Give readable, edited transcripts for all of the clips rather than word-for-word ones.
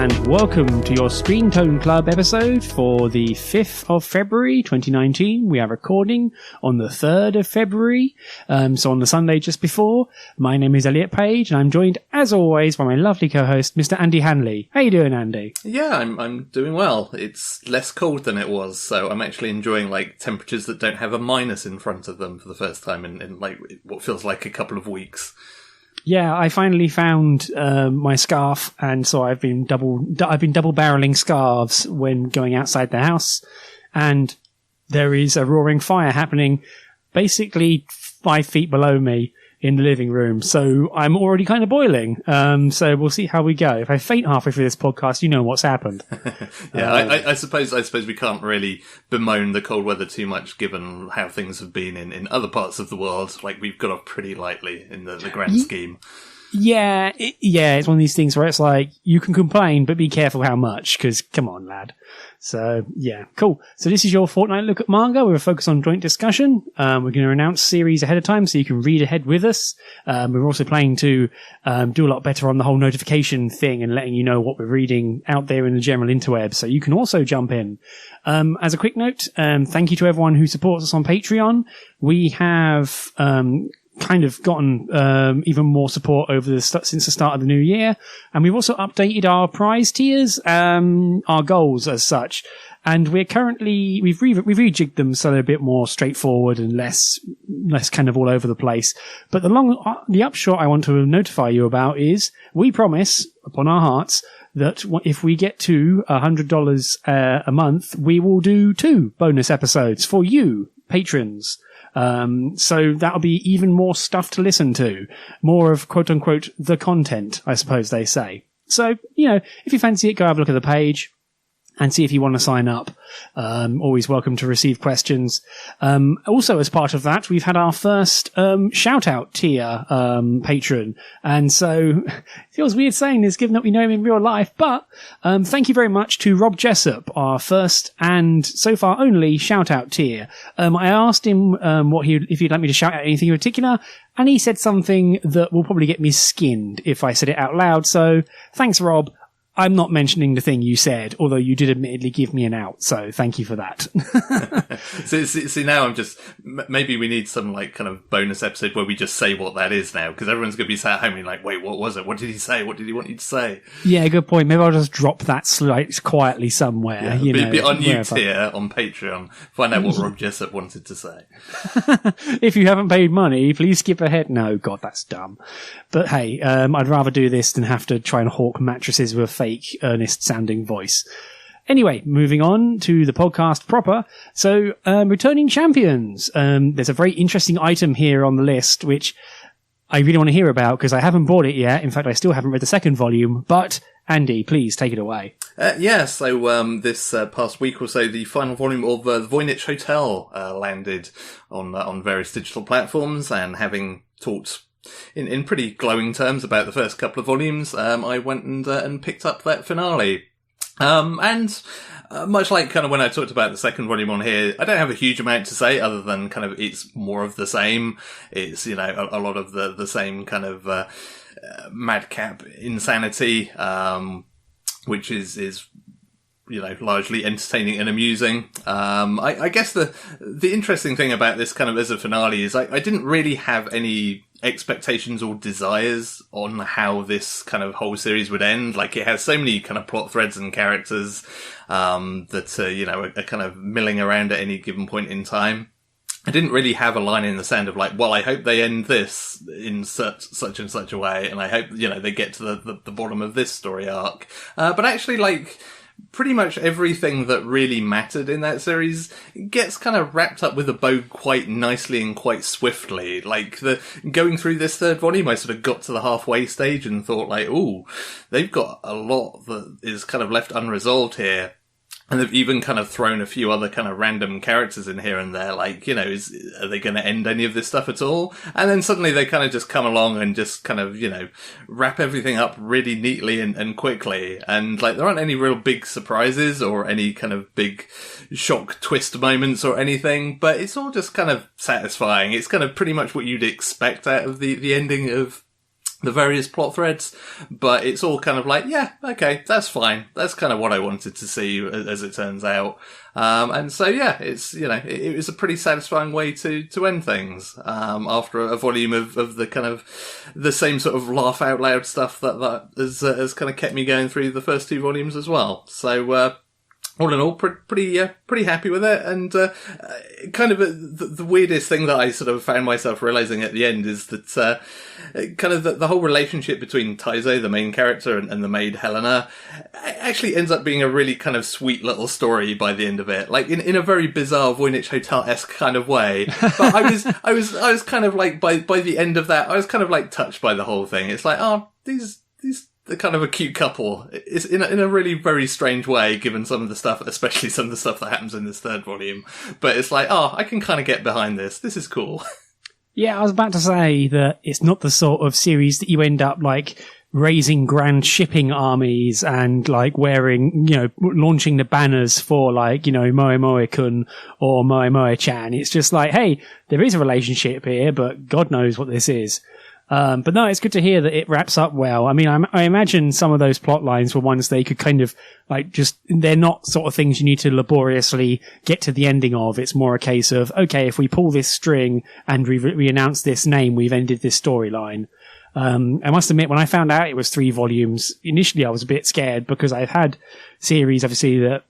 and welcome to your Screentone Club episode for the 5th of February 2019. We are recording on the 3rd of February, so on the Sunday just before. My name is Elliot Page, and I'm joined, as always, by my lovely co-host, Mr. Andy Hanley. How you doing, Andy? Yeah, I'm doing well. It's less cold than it was, so I'm actually enjoying, like, temperatures that don't have a minus in front of them for the first time in like, what feels like a couple of weeks. Yeah, I finally found my scarf, and so I've been double barreling scarves when going outside the house, and there is a roaring fire happening basically 5 feet below me in the living room, so I'm already kind of boiling. So we'll see how we go. If I faint halfway through this podcast, you know what's happened. Yeah, I suppose we can't really bemoan the cold weather too much, given how things have been in other parts of the world. Like, we've got off pretty lightly in the grand scheme. Yeah, it's one of these things where it's like, you can complain, but be careful how much, because come on, lad. So, yeah, cool. So this is your fortnight look at manga with a focus on joint discussion. We're going to announce series ahead of time so you can read ahead with us. We're also planning to do a lot better on the whole notification thing and letting you know what we're reading out there in the general interweb, so you can also jump in. As a quick note, thank you to everyone who supports us on Patreon. We have kind of gotten even more support since the start of the new year, and we've also updated our prize tiers, our goals as such, and we've rejigged them so they're a bit more straightforward and less kind of all over the place. But the upshot I want to notify you about is we promise upon our hearts that if we get to $100 a month, we will do 2 bonus episodes for you patrons. So that'll be even more stuff to listen to. More of, quote unquote, the content, I suppose they say. So, if you fancy it, go have a look at the page and see if you want to sign up. Always welcome to receive questions. Also, as part of that, we've had our first shout-out tier patron. And so it feels weird saying this, given that we know him in real life. But thank you very much to Rob Jessop, our first and so far only shout-out tier. I asked him if he'd like me to shout out anything in particular, and he said something that will probably get me skinned if I said it out loud. So thanks, Rob. I'm not mentioning the thing you said, although you did admittedly give me an out, so thank you for that. See, now I'm just... Maybe we need some, like, kind of bonus episode where we just say what that is now, because everyone's going to be sat at home and like, wait, what was it? What did he say? What did he want you to say? Yeah, good point. Maybe I'll just drop that quietly somewhere. Yeah, be on you tier on Patreon. Find out what Rob Jessop wanted to say. If you haven't paid money, please skip ahead. No, God, that's dumb. But hey, I'd rather do this than have to try and hawk mattresses with a fake, earnest-sounding voice. Anyway, moving on to the podcast proper. So, returning champions. There's a very interesting item here on the list, which I really want to hear about because I haven't bought it yet. In fact, I still haven't read the second volume. But, Andy, please take it away. So this past week or so, the final volume of the Voynich Hotel landed on various digital platforms, and having talked in pretty glowing terms about the first couple of volumes, I went and picked up that finale. And much like kind of when I talked about the second volume on here, I don't have a huge amount to say other than kind of it's more of the same. It's, a lot of the same kind of madcap insanity, which is largely entertaining and amusing. I guess the interesting thing about this kind of as a finale is I didn't really have any expectations or desires on how this kind of whole series would end. Like, it has so many kind of plot threads and characters that are kind of milling around at any given point in time. I didn't really have a line in the sand of like, well, I hope they end this in such and such a way, and I hope they get to the bottom of this story arc. But actually, like, pretty much everything that really mattered in that series gets kind of wrapped up with a bow quite nicely and quite swiftly. Like, going through this third volume, I sort of got to the halfway stage and thought like, ooh, they've got a lot that is kind of left unresolved here. And they've even kind of thrown a few other kind of random characters in here and there, like, are they going to end any of this stuff at all? And then suddenly they kind of just come along and just kind of, wrap everything up really neatly and quickly. And, like, there aren't any real big surprises or any kind of big shock twist moments or anything, but it's all just kind of satisfying. It's kind of pretty much what you'd expect out of the ending of the various plot threads, but it's all kind of like, yeah, okay, that's fine. That's kind of what I wanted to see, as it turns out. And so, yeah, it's, it was a pretty satisfying way to end things, after a volume of the kind of, the same sort of laugh out loud stuff that has kind of kept me going through the first 2 volumes as well. So, all in all, pretty happy with it. And kind of the weirdest thing that I sort of found myself realizing at the end is that kind of the whole relationship between Taizo, the main character, and the maid Helena, actually ends up being a really kind of sweet little story by the end of it. Like in a very bizarre Voynich Hotel-esque kind of way. But I was kind of like by the end of that, I was kind of like touched by the whole thing. It's like, oh, these. They're kind of a cute couple. It's in a really very strange way, given some of the stuff, especially some of the stuff that happens in this 3rd volume. But it's like, oh, I can kind of get behind this. This is cool. Yeah, I was about to say that it's not the sort of series that you end up like raising grand shipping armies and like wearing, launching the banners for like, Moe Moe-kun or Moe Moe-chan. It's just like, hey, there is a relationship here, but God knows what this is. But no, it's good to hear that it wraps up well. I mean, I imagine some of those plot lines were ones they could kind of like they're not sort of things you need to laboriously get to the ending of. It's more a case of, okay, if we pull this string and we announce this name, we've ended this storyline. I must admit, when I found out it was 3 volumes, initially I was a bit scared because I've had series, obviously, that,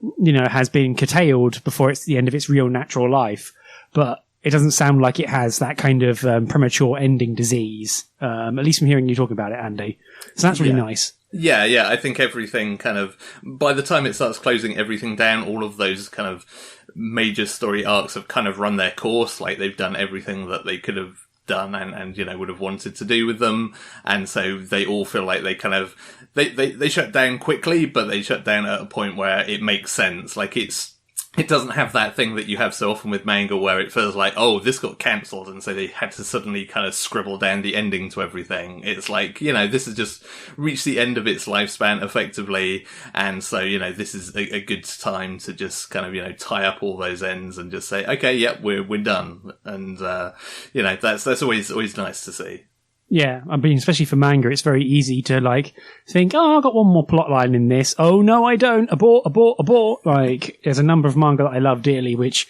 has been curtailed before it's the end of its real natural life. But it doesn't sound like it has that kind of premature ending disease, at least from hearing you talk about it, Andy. So that's really nice. Yeah, I think everything kind of, by the time it starts closing everything down, all of those kind of major story arcs have kind of run their course. Like, they've done everything that they could have done and would have wanted to do with them. And so they all feel like they kind of, they shut down quickly, but they shut down at a point where it makes sense. Like, it doesn't have that thing that you have so often with manga where it feels like, oh, this got cancelled, and so they had to suddenly kind of scribble down the ending to everything. It's like, this has just reached the end of its lifespan effectively, and so, this is a good time to just kind of, tie up all those ends and just say, okay, yep, we're done. And, that's always nice to see. Yeah, I mean, especially for manga, it's very easy to, like, think, oh, I've got one more plot line in this. Oh, no, I don't. Abort. Like, there's a number of manga that I love dearly which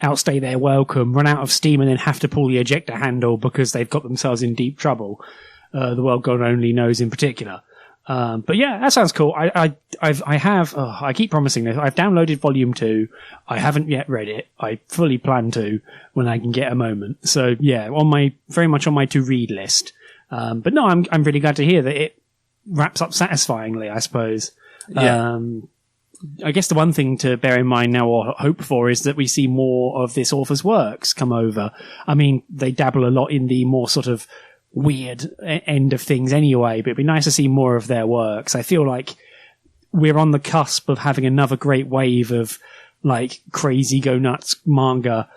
outstay their welcome, run out of steam, and then have to pull the ejector handle because they've got themselves in deep trouble. The world God only knows in particular. But yeah, that sounds cool. I keep promising this. I've downloaded volume 2. I haven't yet read it. I fully plan to when I can get a moment. So yeah, very much on my to read list. But no, I'm really glad to hear that it wraps up satisfyingly, I suppose. Yeah. I guess the one thing to bear in mind now or hope for is that we see more of this author's works come over. I mean, they dabble a lot in the more sort of weird end of things anyway, but it'd be nice to see more of their works. I feel like we're on the cusp of having another great wave of like crazy go nuts manga,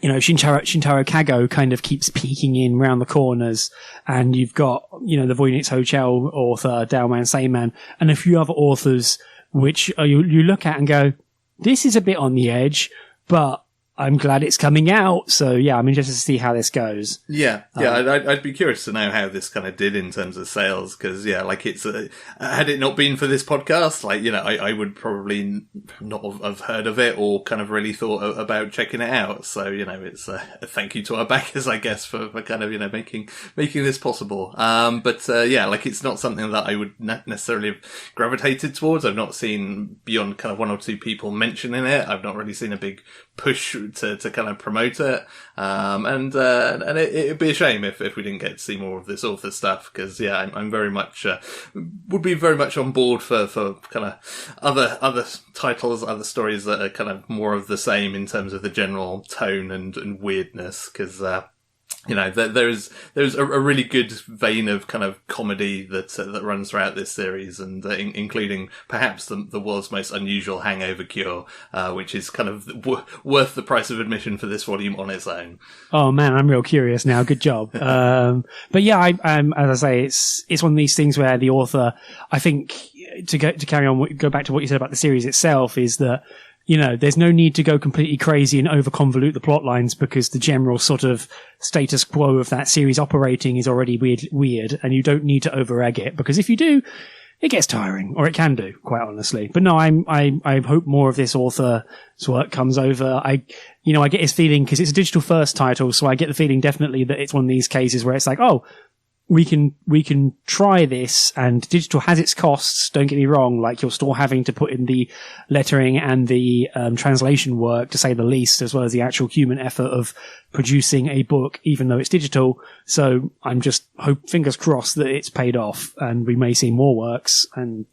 Shintaro Kago kind of keeps peeking in round the corners, and you've got, the Voynich Hotel author, Daoman Seiman, and a few other authors which you look at and go, this is a bit on the edge, but I'm glad it's coming out. So yeah, I'm interested to see how this goes. Yeah. I'd be curious to know how this kind of did in terms of sales, because like it's had it not been for this podcast, like I would probably not have heard of it or kind of really thought about checking it out. So it's a thank you to our backers, I guess, for kind of making this possible. But like it's not something that I would necessarily have gravitated towards. I've not seen beyond kind of 1 or 2 people mentioning it. I've not really seen a big push to kind of promote it, and it'd be a shame if we didn't get to see more of this author stuff, because I'm very much would be very much on board for kind of other titles, other stories that are kind of more of the same in terms of the general tone and weirdness, because there's a really good vein of kind of comedy that runs throughout this series, and including perhaps the world's most unusual hangover cure, which is kind of worth the price of admission for this volume on its own. Oh man, I'm real curious now. Good job. But yeah, as I say, it's one of these things where the author, I think, to carry on, go back to what you said about the series itself, is that there's no need to go completely crazy and over-convolute the plot lines because the general sort of status quo of that series operating is already weird, and you don't need to over-egg it, because if you do, it gets tiring, or it can do, quite honestly. But no, I hope more of this author's work comes over. I get his feeling, because it's a digital first title, so I get the feeling definitely that it's one of these cases where it's like, oh, we can try this, and digital has its costs, don't get me wrong, like you're still having to put in the lettering and the translation work, to say the least, as well as the actual human effort of producing a book, even though it's digital. So I'm just fingers crossed that it's paid off, and we may see more works, and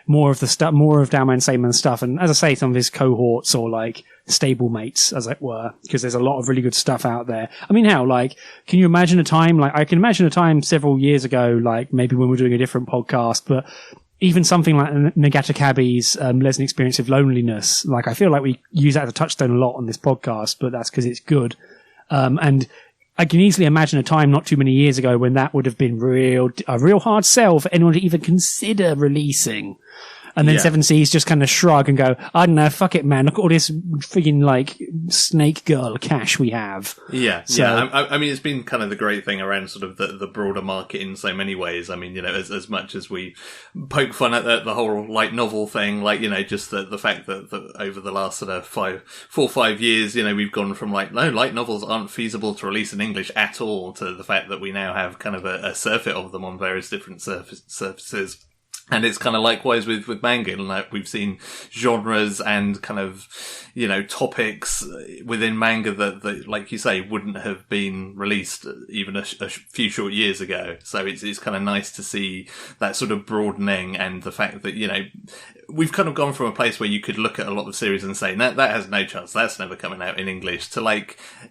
more of the stuff, more of Dowman Sayman stuff, and as I say, some of his cohorts, or like stable mates, as it were, because there's a lot of really good stuff out there. I mean, can you imagine a time, I can imagine a time several years ago, maybe when we're doing a different podcast, but even something like Nagata Kabi's Lesson Experience of Loneliness, I feel like we use that as a touchstone a lot on this podcast, but that's because it's good. And I can easily imagine a time not too many years ago when that would have been a real hard sell for anyone to even consider releasing. And then Seven Seas just kind of shrug and go, I don't know, fuck it, man. Look at all this friggin' snake girl cash we have. Yeah, so, yeah. I mean, it's been kind of the great thing around sort of the broader market in so many ways. I mean, as much as we poke fun at the whole light novel thing, just the fact that over the last sort of 4 or 5 years, we've gone from no, light novels aren't feasible to release in English at all, to the fact that we now have kind of a surfeit of them on various different surfaces. And it's kind of likewise with manga, we've seen genres and kind of, topics within manga that, like you say, wouldn't have been released even a few short years ago. So it's kind of nice to see that sort of broadening, and the fact that, we've kind of gone from a place where you could look at a lot of series and say, that has no chance, that's never coming out in English, to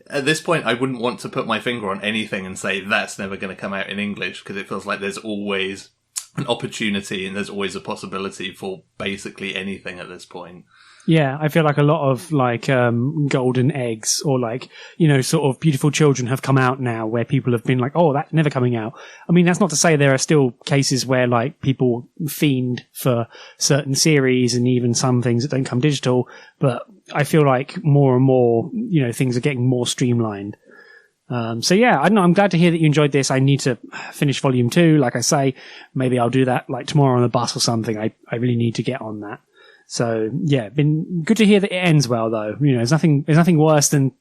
at this point, I wouldn't want to put my finger on anything and say that's never going to come out in English, because it feels like there's always an opportunity, and there's always a possibility for basically anything at this point. Yeah, I feel like a lot of golden eggs, or sort of beautiful children have come out now, where people have been like, oh, that's never coming out. I mean, that's not to say there are still cases where people fiend for certain series, and even some things that don't come digital, but I feel like more and more, things are getting more streamlined. So yeah, I don't know. I'm glad to hear that you enjoyed this. I need to finish volume 2. Like I say, maybe I'll do that tomorrow on the bus or something. I really need to get on that. So yeah, been good to hear that it ends well, though. There's nothing worse than,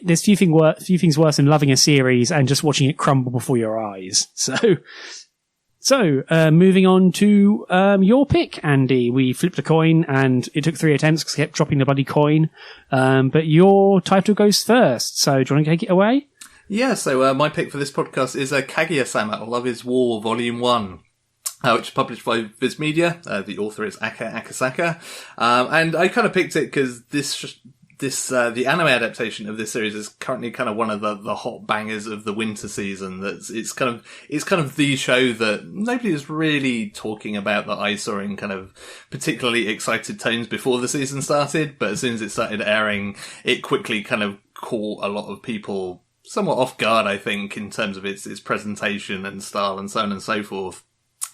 there's few things worse than loving a series and just watching it crumble before your eyes. So, moving on to your pick, Andy. We flipped a coin, and it took 3 attempts because I kept dropping the bloody coin. But your title goes first. So, do you want to take it away? Yeah, so my pick for this podcast is Kaguya-Sama, Love is War, Volume 1. Which is published by Viz Media. The author is Aka Akasaka. And I kind of picked it because the anime adaptation of this series is currently kind of one of the hot bangers of the winter season. It's kind of the show that nobody was really talking about, that I saw in kind of particularly excited tones before the season started. But as soon as it started airing, it quickly kind of caught a lot of people somewhat off guard, I think, in terms of its presentation and style and so on and so forth.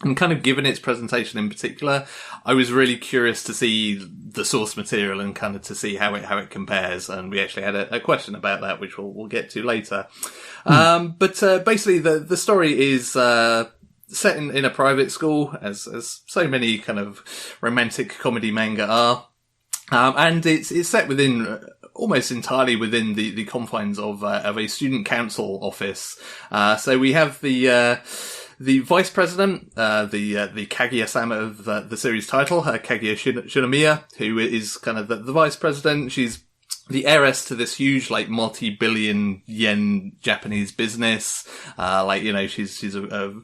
And kind of given its presentation in particular, I was really curious to see the source material and kind of to see how it compares. And we actually had a question about that, which we'll get to later. But basically the story is set in a private school, as so many kind of romantic comedy manga are. And it's set within almost entirely within the confines of a student council office. So we have the vice president, the Kaguya-Sama of the series title, Kaguya Shinomiya, who is kind of the vice president. She's the heiress to this huge, multi-billion yen Japanese business. She's a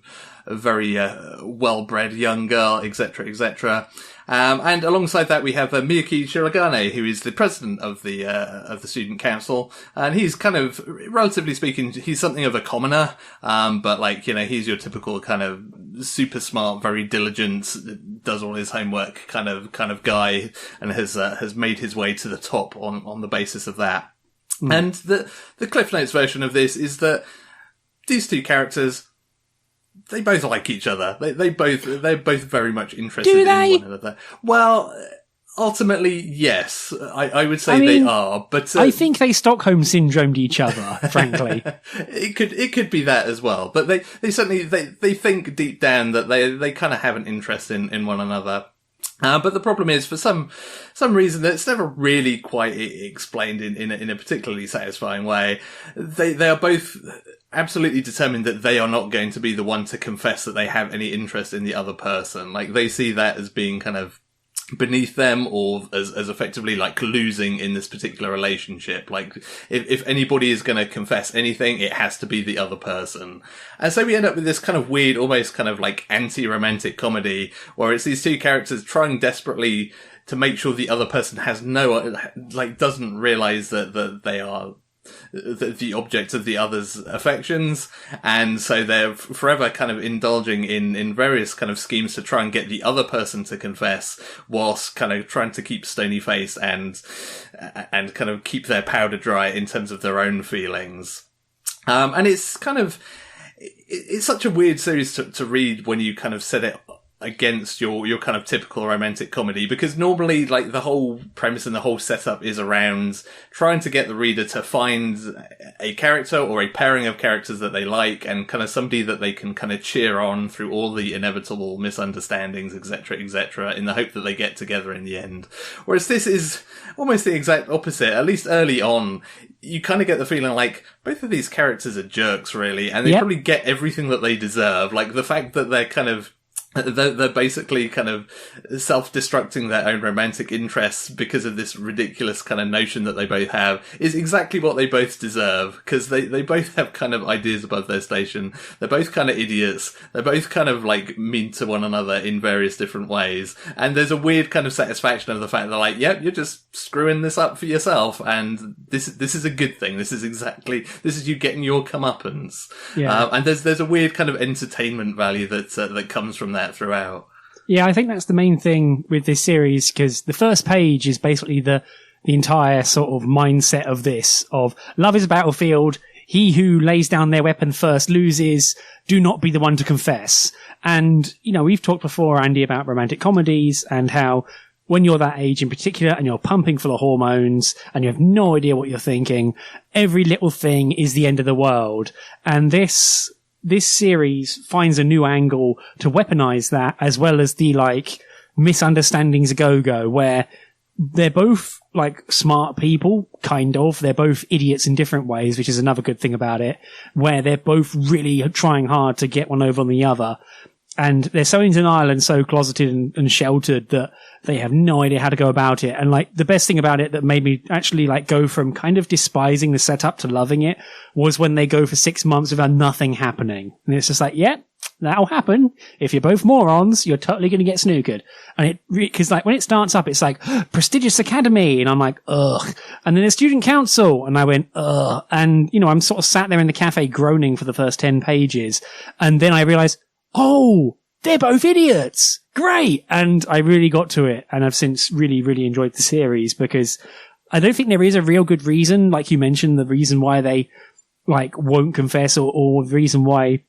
very well-bred young girl, etc., etc. And alongside that, we have Miyuki Shirogane, who is the president of the student council. And he's kind of, relatively speaking, he's something of a commoner. But he's your typical kind of super smart, very diligent, does all his homework kind of guy, and has made his way to the top on the basis of that. And the Cliff Notes version of this is that these two characters, they both like each other. They're both very much interested in one another. Well, ultimately, yes, I would say they are, but I think they Stockholm syndromed each other. Frankly, it could be that as well. But they certainly they think deep down that they kind of have an interest in one another. But the problem is, for some reason, it's never really quite explained in a particularly satisfying way. They are both absolutely determined that they are not going to be the one to confess that they have any interest in the other person. Like, they see that as being kind of beneath them, or as effectively like losing in this particular relationship. Like, if anybody is going to confess anything, it has to be the other person. And so we end up with this kind of weird, almost kind of like anti-romantic comedy, where it's these two characters trying desperately to make sure the other person has doesn't realize that they are the object of the other's affections, and so they're forever kind of indulging in various kind of schemes to try and get the other person to confess, whilst kind of trying to keep stony face and kind of keep their powder dry in terms of their own feelings. And it's kind of, it's such a weird series to read when you kind of set it against your kind of typical romantic comedy, because normally, like, the whole premise and the whole setup is around trying to get the reader to find a character or a pairing of characters that they like, and kind of somebody that they can kind of cheer on through all the inevitable misunderstandings, etc., in the hope that they get together in the end. Whereas this is almost the exact opposite. At least early on, you kind of get the feeling like both of these characters are jerks, really, and they probably get everything that they deserve. Like, the fact that they're basically kind of self-destructing their own romantic interests because of this ridiculous kind of notion that they both have is exactly what they both deserve, because they both have kind of ideas above their station. They're both kind of idiots. They're both kind of like mean to one another in various different ways. And there's a weird kind of satisfaction of the fact that, like, yep, you're just screwing this up for yourself, and this is a good thing. This is you getting your comeuppance. Yeah. And there's a weird kind of entertainment value that comes from that throughout. Yeah, I think that's the main thing with this series, because the first page is basically the entire sort of mindset of this, of love is a battlefield, he who lays down their weapon first loses, do not be the one to confess. And, you know, we've talked before, Andy, about romantic comedies and how when you're that age in particular and you're pumping full of hormones and you have no idea what you're thinking, every little thing is the end of the world. And this series finds a new angle to weaponize that, as well as the, like, misunderstandings go-go, where they're both, like, smart people, kind of. They're both idiots in different ways, which is another good thing about it, where they're both really trying hard to get one over on the other. And they're so in denial and so closeted and sheltered that they have no idea how to go about it. And, like, the best thing about it that made me actually, like, go from kind of despising the setup to loving it was when they go for 6 months without nothing happening. And it's just like, yeah, that'll happen. If you're both morons, you're totally going to get snookered. And because, like, when it starts up, it's like, prestigious academy. And I'm like, ugh. And then the student council. And I went, ugh. And, you know, I'm sort of sat there in the cafe groaning for the first 10 pages. And then I realized, oh, they're both idiots. Great. And I really got to it. And I've since really, really enjoyed the series, because I don't think there is a real good reason, like you mentioned, the reason why they, like, won't confess or the reason why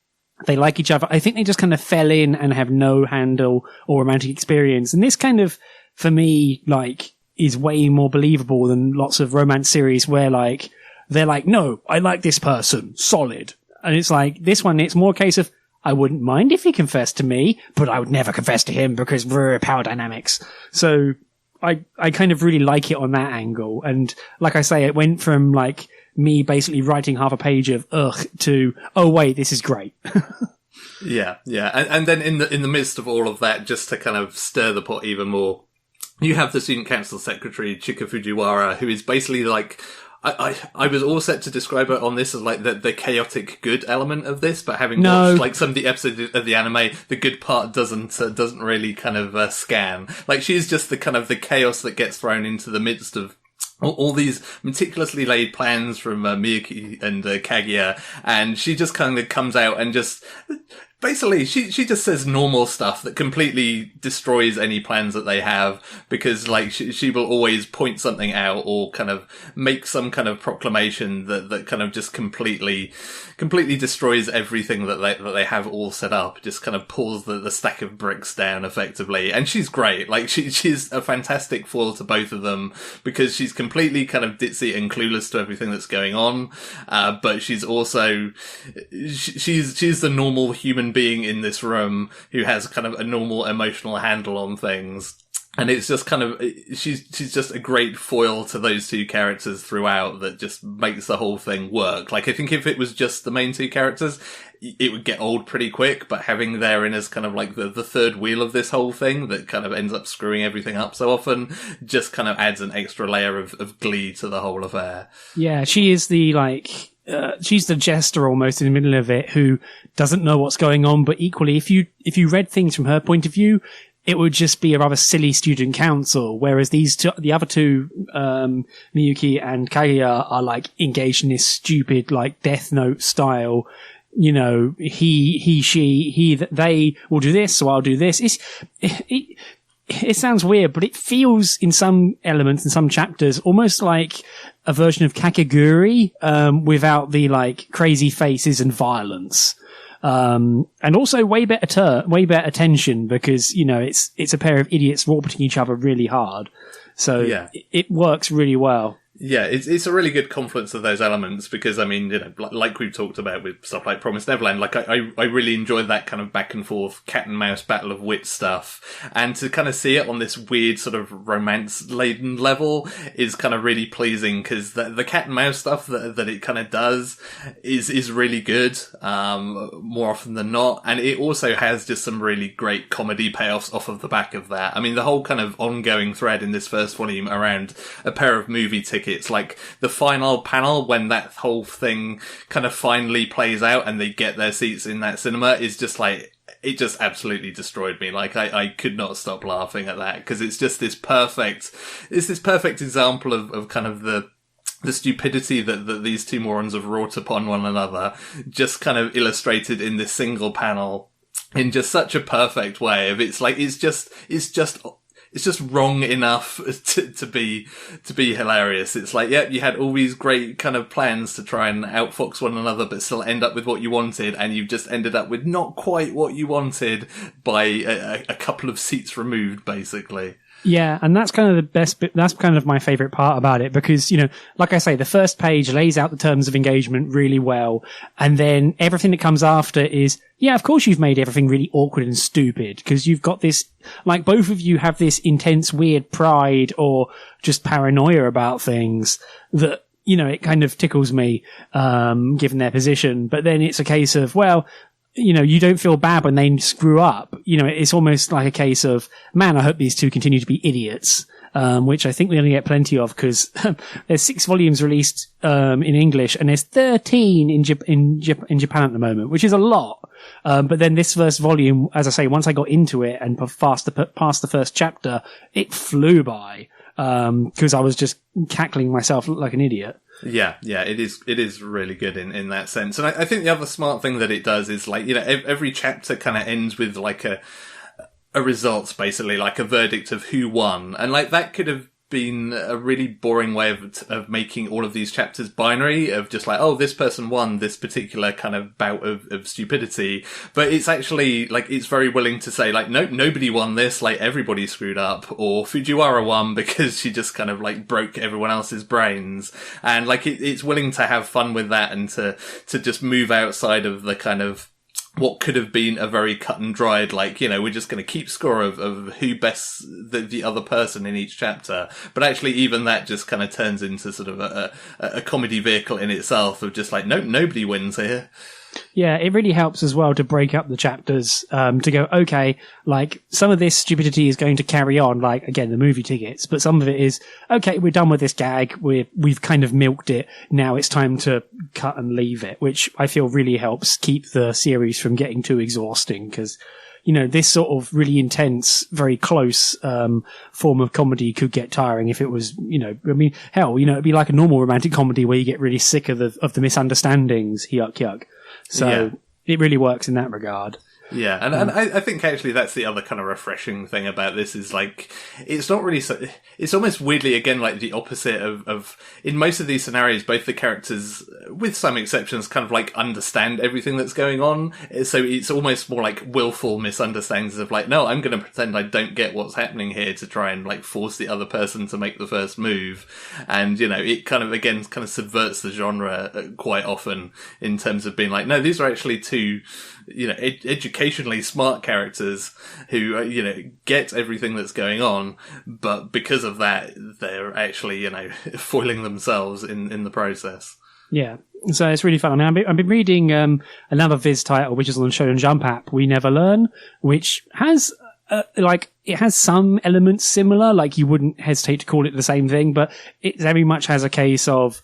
they like each other. I think they just kind of fell in and have no handle or romantic experience. And this kind of, for me, like, is way more believable than lots of romance series where, like, they're like, no, I like this person. Solid. And it's like, this one, it's more a case of, I wouldn't mind if he confessed to me, but I would never confess to him because power dynamics. So I kind of really like it on that angle. And like I say, it went from, like, me basically writing half a page of ugh to, oh wait, this is great. Yeah. And then in the midst of all of that, just to kind of stir the pot even more, you have the student council secretary, Chika Fujiwara, who is basically like, I was all set to describe her on this as, like, the chaotic good element of this, but having watched, like, some of the episodes of the anime, the good part doesn't really kind of scan. Like, she's just the kind of the chaos that gets thrown into the midst of all these meticulously laid plans from Miyuki and Kaguya, and she just kind of comes out and just Basically, she just says normal stuff that completely destroys any plans that they have, because like she will always point something out or kind of make some kind of proclamation that kind of just completely destroys everything that they have all set up. Just kind of pulls the stack of bricks down effectively. And she's great. Like she's a fantastic foil to both of them, because she's completely kind of ditzy and clueless to everything that's going on. But she's also, she's the normal human being in this room who has kind of a normal emotional handle on things. And it's just kind of, she's just a great foil to those two characters throughout that just makes the whole thing work. Like, I think if it was just the main two characters, it would get old pretty quick, but having therein as kind of like the third wheel of this whole thing that kind of ends up screwing everything up so often just kind of adds an extra layer of glee to the whole affair. Yeah, she is the, like, she's the jester almost in the middle of it who doesn't know what's going on, but equally, if you read things from her point of view, it would just be a rather silly student council, whereas the other two, Miyuki and Kaguya, are like engaged in this stupid, like, Death Note style, you know, they will do this, so I'll do this. It sounds weird, but it feels in some elements, in some chapters, almost like a version of Kakegurui, without the, like, crazy faces and violence. And also way better tension, because, you know, it's a pair of idiots orbiting each other really hard. So yeah, it works really well. Yeah, it's a really good confluence of those elements, because, I mean, you know, like we've talked about with stuff like Promised Neverland, like I really enjoyed that kind of back and forth cat and mouse battle of wit stuff, and to kind of see it on this weird sort of romance laden level is kind of really pleasing, because the cat and mouse stuff that it kind of does is really good, more often than not, and it also has just some really great comedy payoffs off of the back of that. I mean, the whole kind of ongoing thread in this first volume around a pair of movie tickets, like the final panel when that whole thing kind of finally plays out and they get their seats in that cinema, is just like, it just absolutely destroyed me. Like I could not stop laughing at that, because it's just this perfect example of kind of the stupidity that these two morons have wrought upon one another, just kind of illustrated in this single panel in just such a perfect way. Of it's like, it's just wrong enough to be hilarious. It's like, yep, you had all these great kind of plans to try and outfox one another, but still end up with what you wanted, and you've just ended up with not quite what you wanted by a couple of seats removed, basically. Yeah, and that's kind of the best bit. That's kind of my favorite part about it, because, you know, like I say, the first page lays out the terms of engagement really well, and then everything that comes after is, yeah, of course you've made everything really awkward and stupid, because you've got this, like, both of you have this intense weird pride or just paranoia about things that, you know, it kind of tickles me, given their position. But then it's a case of, well, you know, you don't feel bad when they screw up. You know, it's almost like a case of, man, I hope these two continue to be idiots, which I think we're going to get plenty of, because there's 6 volumes released in English, and there's 13 in Japan at the moment, which is a lot. But then this first volume, as I say, once I got into it and past the first chapter, it flew by, because I was just cackling myself like an idiot. Yeah, it is really good in that sense. And I think the other smart thing that it does is, like, you know, every chapter kind of ends with like a result, basically, like a verdict of who won. And like, that could have been a really boring way of making all of these chapters binary, of just like, oh, this person won this particular kind of bout of stupidity. But it's actually, like, it's very willing to say, like, nope, nobody won this, like, everybody screwed up, or Fujiwara won because she just kind of, like, broke everyone else's brains. And, like, it's willing to have fun with that, and to just move outside of the kind of what could have been a very cut and dried, like, you know, we're just going to keep score of who bests the other person in each chapter. But actually, even that just kind of turns into sort of a comedy vehicle in itself, of just like, nope, nobody wins here. Yeah, it really helps as well to break up the chapters, to go, okay, like, some of this stupidity is going to carry on, like, again, the movie tickets, but some of it is, okay, we're done with this gag, we've kind of milked it, now it's time to cut and leave it, which I feel really helps keep the series from getting too exhausting, because, you know, this sort of really intense, very close form of comedy could get tiring if it was, you know, I mean, hell, you know, it'd be like a normal romantic comedy where you get really sick of the misunderstandings, yuck. So It really works in that regard. Yeah, and I think actually that's the other kind of refreshing thing about this is like, it's not really so, it's almost weirdly again like the opposite of in most of these scenarios, both the characters, with some exceptions, kind of like understand everything that's going on. So it's almost more like willful misunderstandings of like, no, I'm going to pretend I don't get what's happening here to try and like force the other person to make the first move. And, it kind of, again, kind of subverts the genre quite often in terms of being like, no, these are actually two, educationally smart characters who, get everything that's going on, but because of that, they're actually, foiling themselves in the process. Yeah. So it's really fun. I mean, I've been reading another Viz title, which is on the Shonen Jump app, We Never Learn, which has it has some elements similar, like you wouldn't hesitate to call it the same thing, but it very much has a case of,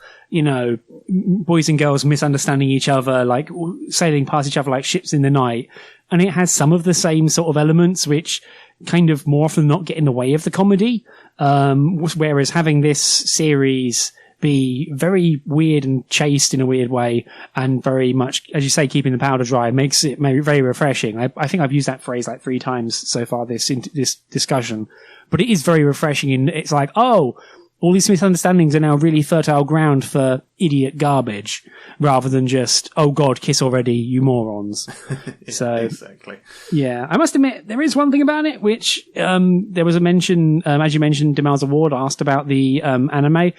boys and girls misunderstanding each other, like sailing past each other like ships in the night. And it has some of the same sort of elements, which kind of more often than not get in the way of the comedy. Whereas having this series be very weird and chaste in a weird way, and very much, as you say, keeping the powder dry, makes it very refreshing. I think I've used that phrase like 3 times so far this discussion, but it is very refreshing. And it's like, oh, all these misunderstandings are now really fertile ground for idiot garbage, rather than just, oh God, kiss already, you morons. Yeah, so exactly. Yeah, I must admit there is one thing about it which there was a mention, as you mentioned, Demelza Ward asked about the anime.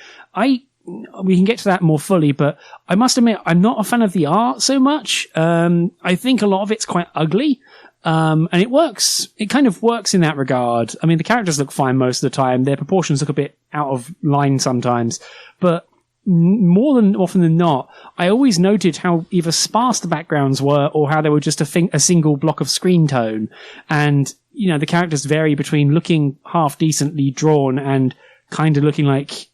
We can get to that more fully, but I must admit I'm not a fan of the art so much. I think a lot of it's quite ugly. And it works. It kind of works in that regard. I mean, the characters look fine most of the time. Their proportions look a bit out of line sometimes, but more than often than not, I always noted how either sparse the backgrounds were or how they were just a single block of screen tone. And, the characters vary between looking half decently drawn and kind of looking like,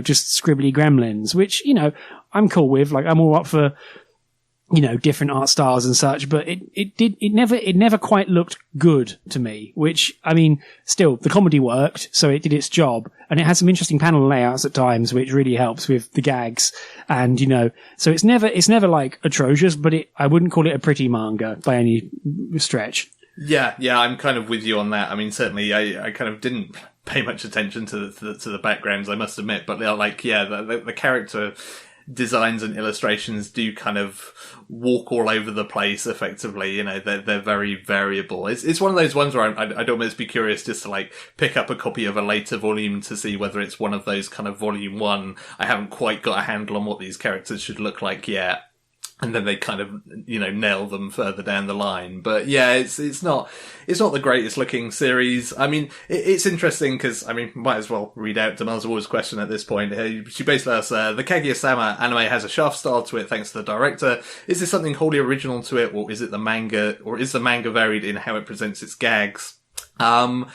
just scribbly gremlins, which, I'm cool with. Like, I'm all up for, different art styles and such, but it never quite looked good to me, which, I mean, still, the comedy worked, so it did its job, and it had some interesting panel layouts at times, which really helps with the gags, and, so it's never like atrocious, but I wouldn't call it a pretty manga by any stretch. Yeah, I'm kind of with you on that. I mean, certainly, I kind of didn't pay much attention to the backgrounds, I must admit, but the character designs and illustrations do kind of walk all over the place effectively. They're very variable. It's one of those ones where I'd almost be curious just to like pick up a copy of a later volume to see whether it's one of those kind of volume 1. I haven't quite got a handle on what these characters should look like yet. And then they kind of, nail them further down the line. But yeah, it's not the greatest looking series. I mean, it's interesting because, might as well read out Demelza Ward's question at this point. She basically asks, the Kaguya-Sama anime has a shaft style to it thanks to the director. Is this something wholly original to it, or is the manga varied in how it presents its gags? And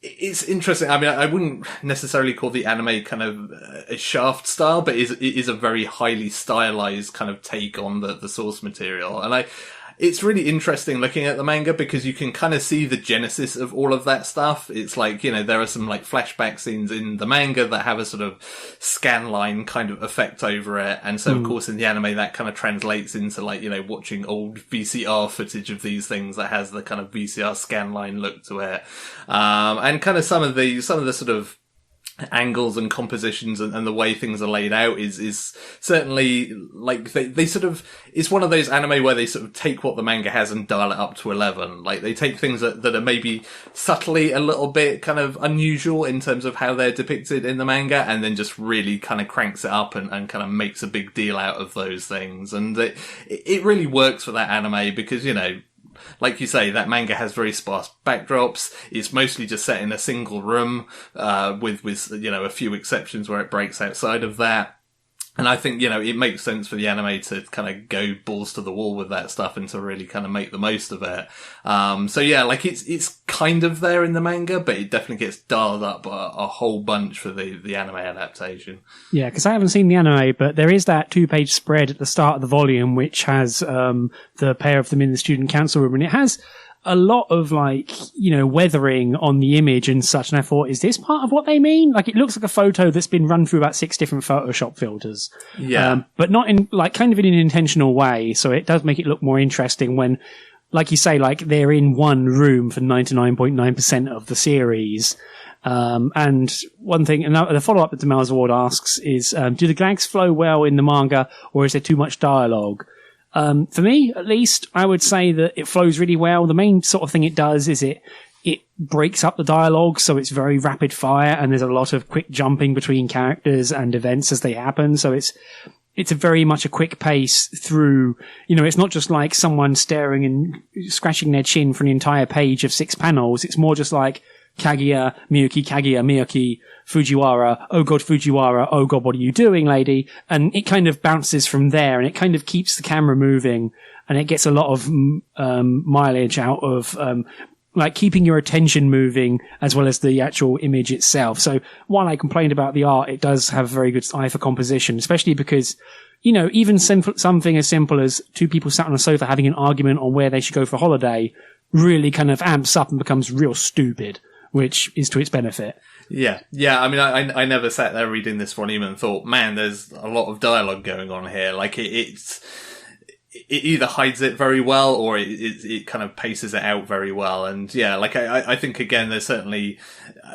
it's interesting. I mean, I wouldn't necessarily call the anime kind of a shaft style, but it is a very highly stylized kind of take on the source material. And it's really interesting looking at the manga because you can kind of see the genesis of all of that stuff. It's like, there are some like flashback scenes in the manga that have a sort of scan line kind of effect over it. And so, of course, in the anime, that kind of translates into like, watching old VCR footage of these things that has the kind of VCR scan line look to it. And kind of some of the sort of angles and compositions and the way things are laid out is certainly like they sort of, it's one of those anime where they sort of take what the manga has and dial it up to 11. Like they take things that are maybe subtly a little bit kind of unusual in terms of how they're depicted in the manga, and then just really kind of cranks it up and kind of makes a big deal out of those things. And it really works for that anime because, like you say, that manga has very sparse backdrops. It's mostly just set in a single room, with a few exceptions where it breaks outside of that. And I think, it makes sense for the anime to kind of go balls to the wall with that stuff and to really kind of make the most of it. So yeah, like it's kind of there in the manga, but it definitely gets dialed up a whole bunch for the anime adaptation. Yeah, because I haven't seen the anime, but there is that 2-page spread at the start of the volume, which has the pair of them in the student council room, and it has a lot of weathering on the image and such. And I thought, is this part of what they mean? Like, it looks like a photo that's been run through about 6 different Photoshop filters. Yeah. But not in kind of in an intentional way. So it does make it look more interesting when like you say, like they're in one room for 99.9% of the series. And one thing, and the follow-up that Demelza Ward asks is, do the gags flow well in the manga, or is there too much dialogue? For me, at least, I would say that it flows really well. The main sort of thing it does is it breaks up the dialogue, so it's very rapid fire, and there's a lot of quick jumping between characters and events as they happen. So it's a very much a quick pace through, it's not just like someone staring and scratching their chin for an entire page of 6 panels. It's more just like, Kaguya, Miyuki, Fujiwara, oh god, Fujiwara, oh god, what are you doing, lady? And it kind of bounces from there, and it kind of keeps the camera moving, and it gets a lot of mileage out of like keeping your attention moving as well as the actual image itself. So while I complained about the art, it does have a very good eye for composition, especially because, even something as simple as 2 people sat on a sofa having an argument on where they should go for holiday really kind of amps up and becomes real stupid, which is to its benefit. Yeah. I mean, I never sat there reading this volume and thought, man, there's a lot of dialogue going on here. Like it either hides it very well or it kind of paces it out very well. And yeah, like I think again, there's certainly,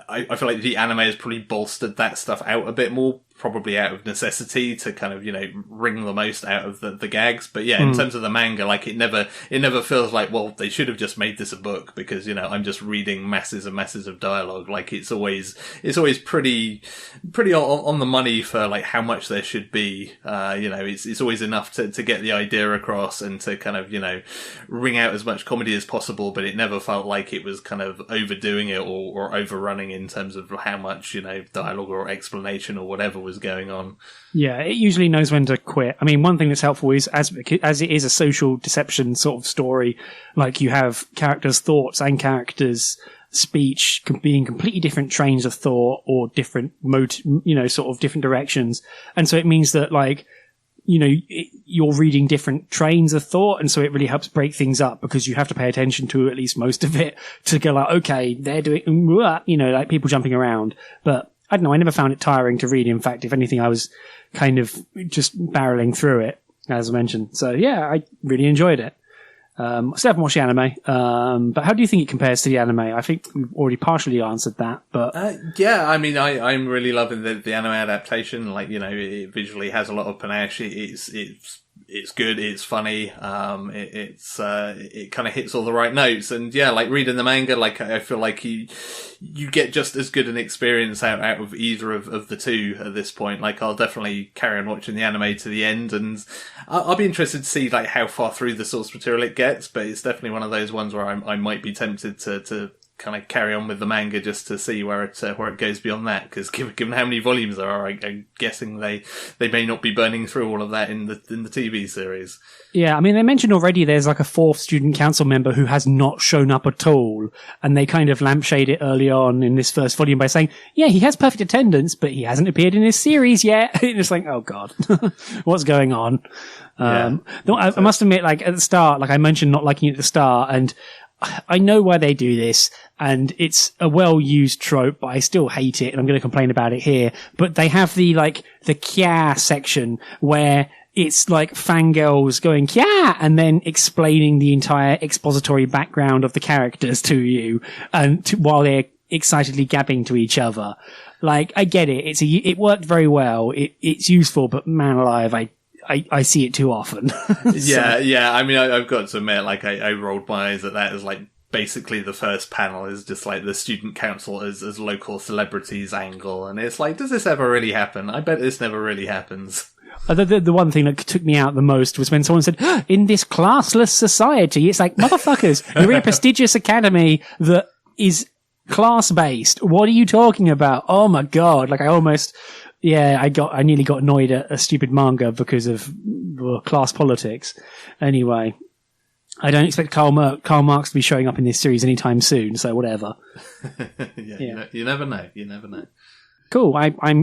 I feel like the anime has probably bolstered that stuff out a bit more, probably out of necessity to kind of, wring the most out of the gags. But yeah, in terms of the manga, like it never feels like, well, they should have just made this a book because, I'm just reading masses and masses of dialogue. Like it's always pretty on the money for like how much there should be. It's always enough to get the idea across and to kind of, wring out as much comedy as possible, but it never felt like it was kind of overdoing it or overrunning in terms of how much, dialogue or explanation or whatever was going on. Yeah, it usually knows when to quit. I mean, one thing that's helpful is as it is a social deception sort of story, like you have characters' thoughts and characters' speech being completely different trains of thought or different sort of different directions. And so it means that like, you're reading different trains of thought, and so it really helps break things up because you have to pay attention to at least most of it to go like, okay, they're doing, like people jumping around. But I don't know, I never found it tiring to read. In fact, if anything, I was kind of just barreling through it, as I mentioned. So yeah, I really enjoyed it. I still haven't watched the anime, but how do you think it compares to the anime? I think we've already partially answered that, but... yeah, I mean, I'm really loving the anime adaptation. Like, it visually has a lot of panache. It's good. It's funny. It kind of hits all the right notes. And yeah, like reading the manga, like I feel like you get just as good an experience out of either of the two at this point. Like I'll definitely carry on watching the anime to the end, and I'll be interested to see like how far through the source material it gets. But it's definitely one of those ones where I might be tempted to kind of carry on with the manga just to see where it goes beyond that, because given how many volumes there are, I'm guessing they may not be burning through all of that in the TV series. Yeah, I mean, they mentioned already there's like a 4th student council member who has not shown up at all, and they kind of lampshade it early on in this first volume by saying, yeah, he has perfect attendance, but he hasn't appeared in this series yet. It's like, oh god, what's going on? Yeah, I must admit, like at the start, like I mentioned not liking it at the start, and I know why they do this, and it's a well-used trope, but I still hate it, and I'm going to complain about it here. But they have the kya section where it's like fangirls going kya and then explaining the entire expository background of the characters to you, and while they're excitedly gabbing to each other. Like, I get it. It worked very well. It's useful, but man alive, I see it too often. Yeah. I mean, I've got to admit, like, I rolled my eyes at that as like basically the first panel is just like the student council as local celebrities angle, and it's like, does this ever really happen? I bet this never really happens. The one thing that took me out the most was when someone said, in this classless society, it's like, motherfuckers, you're in a prestigious academy that is class-based. What are you talking about? Oh my god. Like, I nearly got annoyed at a stupid manga because of class politics. Anyway, I don't expect Karl Marx to be showing up in this series anytime soon, so whatever. Yeah. You never know. You never know. Cool.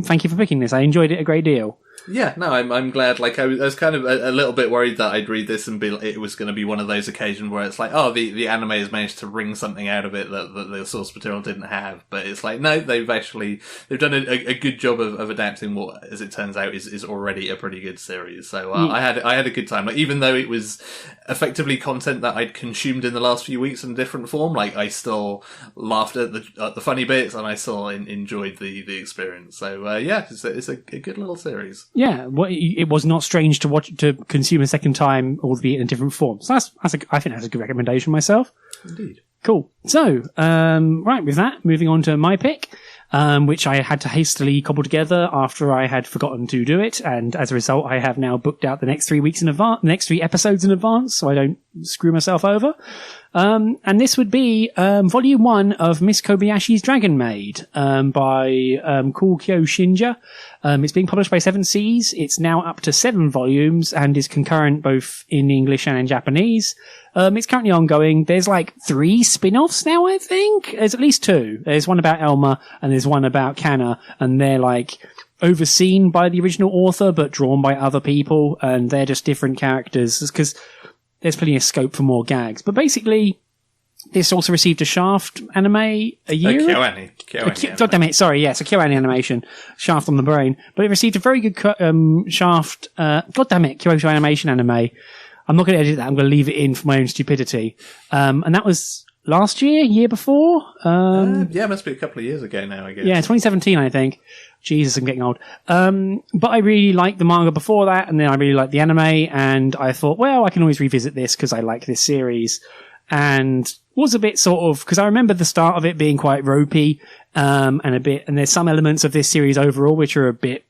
Thank you for picking this. I enjoyed it a great deal. Yeah, no, I'm glad. Like, I was kind of a little bit worried that I'd read this and it was going to be one of those occasions where it's like, oh, the anime has managed to wring something out of it that the source material didn't have. But it's like, no, they've done a good job of adapting what, as it turns out, is already a pretty good series. So I had a good time. Like, even though it was effectively content that I'd consumed in the last few weeks in a different form, like, I still laughed at the funny bits and I still enjoyed the experience. So yeah, it's a good little series. Yeah, well, it was not strange to consume a second time, albeit in a different form. So I think that's a good recommendation myself. Indeed. Cool. So, right, with that, moving on to my pick, which I had to hastily cobble together after I had forgotten to do it, and as a result, I have now booked out the next 3 weeks in advance, the next 3 episodes in advance, so I don't screw myself over. And this would be Volume 1 of Miss Kobayashi's Dragon Maid by Kogyo Shinja. It's being published by Seven Seas. It's now up to 7 volumes and is concurrent both in English and in Japanese. It's currently ongoing. There's like 3 spin-offs now, I think. There's at least 2. There's one about Elma and there's one about Kana, and they're like overseen by the original author but drawn by other people, and they're just different characters because there's plenty of scope for more gags. But basically, this also received a Shaft anime a year ago. God damn it, sorry, yes, a KyoAni animation. Shaft on the brain. But it received a very good Shaft, God damn it, Kyoto animation anime. I'm not going to edit that, I'm going to leave it in for my own stupidity. And that was last year before? Yeah, it must be a couple of years ago now, I guess. Yeah, 2017, I think. Jesus, I'm getting old. But I really liked the manga before that, and then I really liked the anime, and I thought, well, I can always revisit this because I like this series. And was a bit sort of, because I remember the start of it being quite ropey, and there's some elements of this series overall which are a bit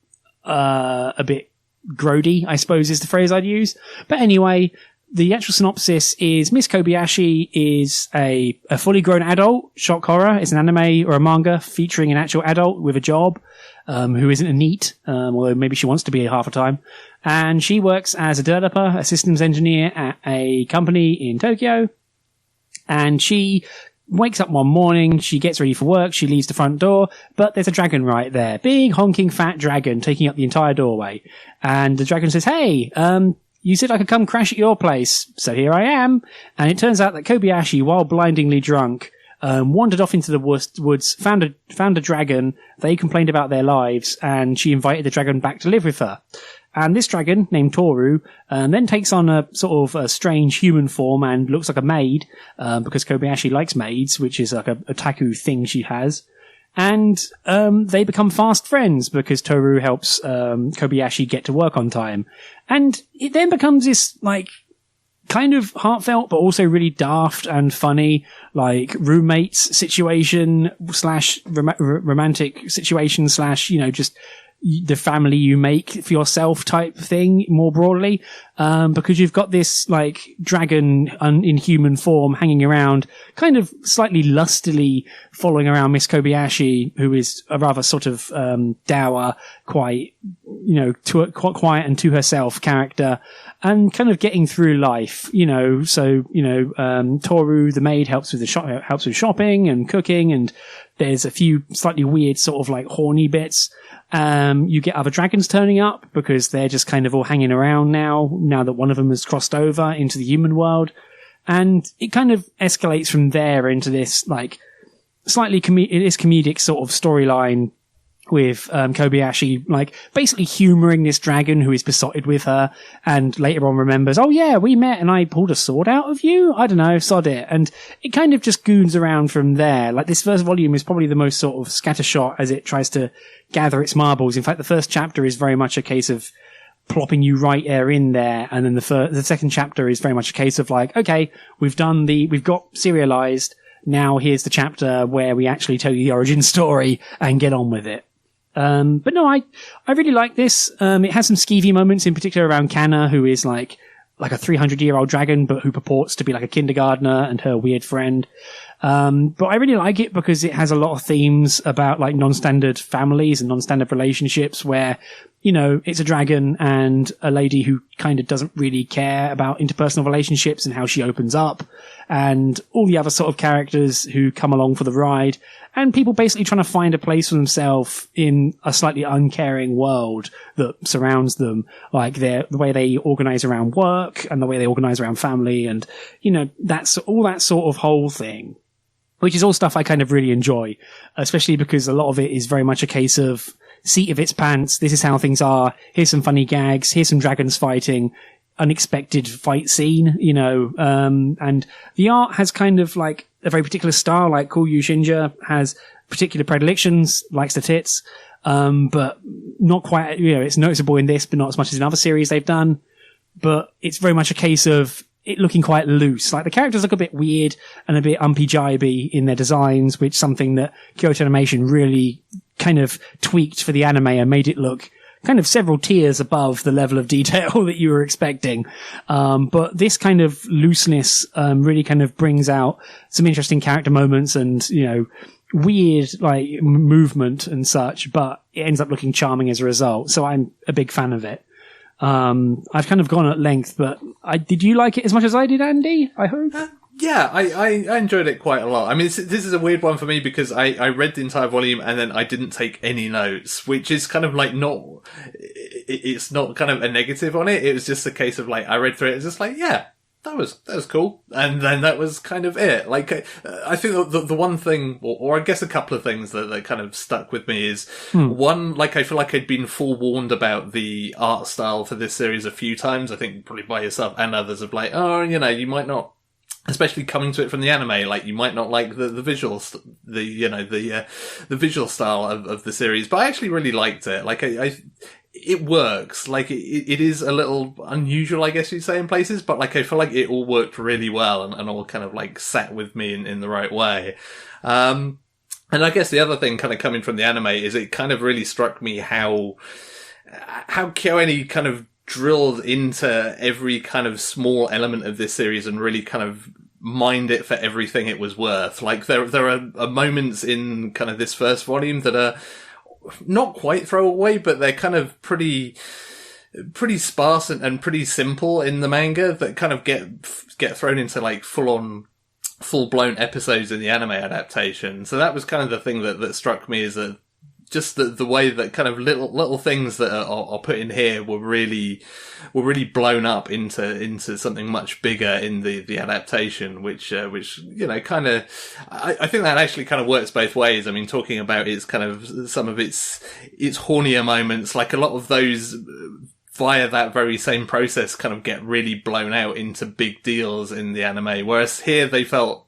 grody, I suppose is the phrase I'd use. But anyway, the actual synopsis is Miss Kobayashi is a fully grown adult. Shock horror. It's an anime or a manga featuring an actual adult with a job, who isn't a NEET, although maybe she wants to be half the time. And she works as a developer, a systems engineer at a company in Tokyo. And she wakes up one morning, she gets ready for work, she leaves the front door, but there's a dragon right there. Big, honking, fat dragon taking up the entire doorway. And the dragon says, hey, you said I could come crash at your place, so here I am. And it turns out that Kobayashi, while blindingly drunk, wandered off into the woods, found a dragon. They complained about their lives, and she invited the dragon back to live with her. And this dragon, named Toru, then takes on a sort of a strange human form and looks like a maid, because Kobayashi likes maids, which is like a otaku thing she has. And they become fast friends because Toru helps Kobayashi get to work on time. And it then becomes this, like, kind of heartfelt, but also really daft and funny, like, roommates situation / romantic situation / just the family you make for yourself type thing more broadly, because you've got this like dragon in human form hanging around, kind of slightly lustily following around Miss Kobayashi, who is a rather sort of dour, quite quiet and to herself character, and kind of getting through life, So Toru the maid helps with shopping and cooking, and there's a few slightly weird sort of like horny bits. You get other dragons turning up because they're just kind of all hanging around now that one of them has crossed over into the human world. And it kind of escalates from there into this like slightly comedic sort of storyline with Kobayashi like basically humouring this dragon who is besotted with her, and later on remembers, oh yeah, we met and I pulled a sword out of you, I don't know, sod it. And it kind of just goons around from there. Like, this first volume is probably the most sort of scattershot as it tries to gather its marbles. In fact, the first chapter is very much a case of plopping you right in there, and then the second chapter is very much a case of like, okay, we've got serialized, now here's the chapter where we actually tell you the origin story and get on with it. But no, I really like this. It has some skeevy moments, in particular around Kana, who is like a 300-year-old dragon, but who purports to be like a kindergartner, and her weird friend. But I really like it because it has a lot of themes about like non-standard families and non-standard relationships where, you know, it's a dragon and a lady who kind of doesn't really care about interpersonal relationships and how she opens up, and all the other sort of characters who come along for the ride, and people basically trying to find a place for themselves in a slightly uncaring world that surrounds them, like the way they organize around work and the way they organize around family, and, you know, that's all that sort of whole thing, which is all stuff I kind of really enjoy, especially because a lot of it is very much a case of seat of its pants. This is how things are. Here's some funny gags. Here's some dragons fighting. Unexpected fight scene, you know, and the art has kind of like a very particular style, like Kuryu Shinja has particular predilections, likes the tits, but not quite, you know, it's noticeable in this, but not as much as in other series they've done. But it's very much a case of it looking quite loose. Like the characters look a bit weird and a bit umpy-jibey in their designs, which is something that Kyoto Animation really kind of tweaked for the anime and made it look kind of several tiers above the level of detail that you were expecting. But this kind of looseness, really kind of brings out some interesting character moments and, you know, weird, like, movement and such, but it ends up looking charming as a result. So I'm a big fan of it. I've kind of gone at length, but did you like it as much as I did, Andy? I hope. Yeah, I enjoyed it quite a lot. I mean, this is a weird one for me because I read the entire volume and then I didn't take any notes, which is kind of like it's not kind of a negative on it. It was just a case of like, I read through it, it's just like, yeah, that was cool. And then that was kind of it. Like, I think the one thing, or I guess a couple of things that kind of stuck with me is one, like, I feel like I'd been forewarned about the art style for this series a few times. I think probably by yourself and others of like, oh, you know, you might not, especially coming to it from the anime, like you might not like the visuals, the visual style of the series, but I actually really liked it. Like it works. Like it is a little unusual, I guess you'd say, in places, but like I feel like it all worked really well and all kind of like sat with me in the right way. And I guess the other thing kind of coming from the anime is it kind of really struck me how KyoAni kind of drilled into every kind of small element of this series and really kind of mined it for everything it was worth. Like there are moments in kind of this first volume that are not quite throwaway, but they're kind of pretty sparse and pretty simple in the manga that kind of get thrown into like full-blown episodes in the anime adaptation. So that was kind of the thing that struck me, is that just the way that kind of little things that are put in here were really blown up into something much bigger in the adaptation, which, you know, kind of, I think that actually kind of works both ways. I mean, talking about its kind of, some of its hornier moments, like a lot of those via that very same process kind of get really blown out into big deals in the anime. Whereas here they felt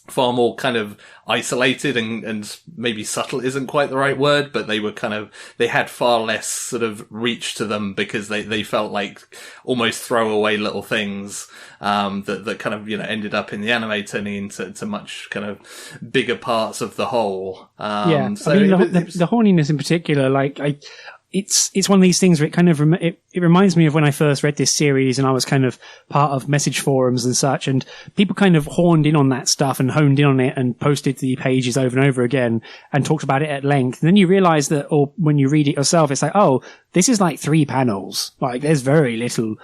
far more kind of isolated and maybe subtle isn't quite the right word, but they had far less sort of reach to them because they felt like almost throwaway little things, that kind of, you know, ended up in the anime turning into much kind of bigger parts of the whole. So I mean, the horniness in particular, like it's one of these things where it kind of it reminds me of when I first read this series and I was kind of part of message forums and such, and people kind of horned in on that stuff and honed in on it and posted the pages over and over again and talked about it at length. And then you realize that, or when you read it yourself, it's like, oh, this is like 3 panels. Like there's very little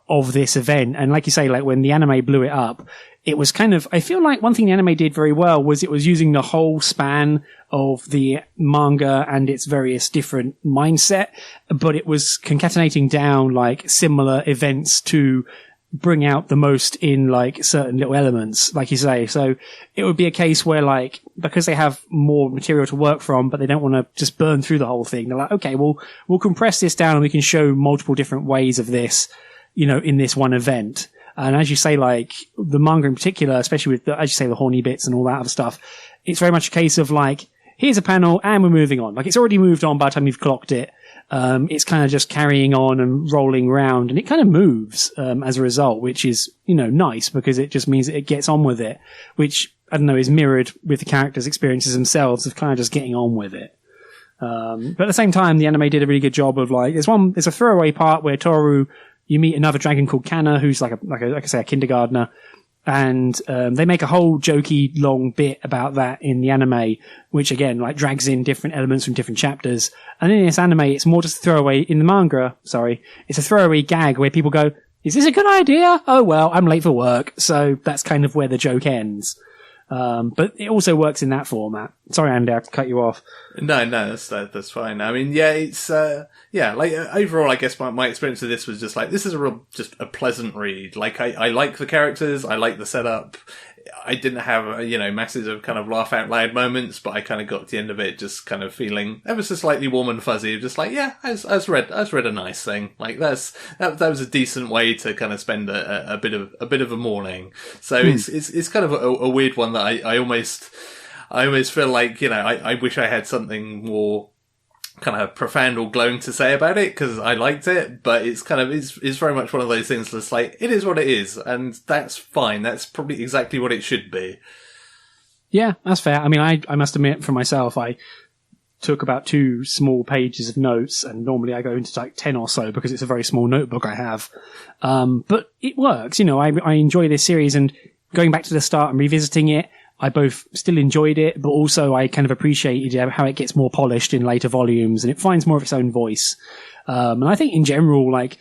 of this event. And like you say, like when the anime blew it up, it was kind of, I feel like one thing the anime did very well was it was using the whole span of the manga and its various different mindset, but it was concatenating down like similar events to bring out the most in like certain little elements, like you say. So it would be a case where like, because they have more material to work from, but they don't want to just burn through the whole thing. They're like, okay, we'll compress this down and we can show multiple different ways of this, you know, in this one event. And as you say, like the manga in particular, especially with as you say, the horny bits and all that other stuff, it's very much a case of like, here's a panel and we're moving on. Like it's already moved on by the time you've clocked it. It's kind of just carrying on and rolling around, and it kind of moves, as a result, which is, you know, nice because it just means that it gets on with it, which I don't know, is mirrored with the characters' experiences themselves of kind of just getting on with it. But at the same time, the anime did a really good job of like, there's a throwaway part where Toru, you meet another dragon called Kana, who's like I say, a kindergartner. And they make a whole jokey long bit about that in the anime, which again, like, drags in different elements from different chapters. And in this anime, it's more just a throwaway, in the manga, it's a throwaway gag where people go, is this a good idea? Oh well, I'm late for work. So that's kind of where the joke ends. But it also works in that format. Sorry, Andy, I cut you off. No, that's fine. I mean, yeah, it's, overall, I guess my experience of this was just like, this is just a pleasant read. Like, I like the characters, I like the setup. I didn't have, masses of kind of laugh out loud moments, but I kind of got to the end of it just kind of feeling ever so slightly warm and fuzzy, just like, yeah, I read a nice thing. Like, that was a decent way to kind of spend a bit of a morning. So it's kind of a weird one that I almost feel like, I wish I had something more kind of profound or glowing to say about it, because I liked it, but it's kind of, it's very much one of those things that's like, it is what it is, and that's fine. That's probably exactly what it should be. Yeah, that's fair. I mean, I must admit for myself, I took about 2 small pages of notes, and normally I go into like 10 or so because it's a very small notebook I have. But it works, I enjoy this series, and going back to the start and revisiting it, I both still enjoyed it, but also I kind of appreciated how it gets more polished in later volumes and it finds more of its own voice. And I think in general, like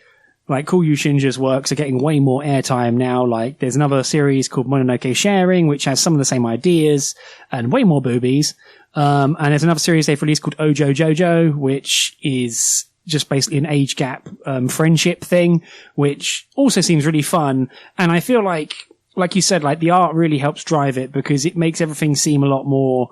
Kuyu Shinja's works are getting way more airtime now. Like, there's another series called Mononoke Sharing, which has some of the same ideas and way more boobies. And there's another series they've released called Ojo Jojo, which is just basically an age gap, friendship thing, which also seems really fun. And I feel like you said, like, the art really helps drive it because it makes everything seem a lot more,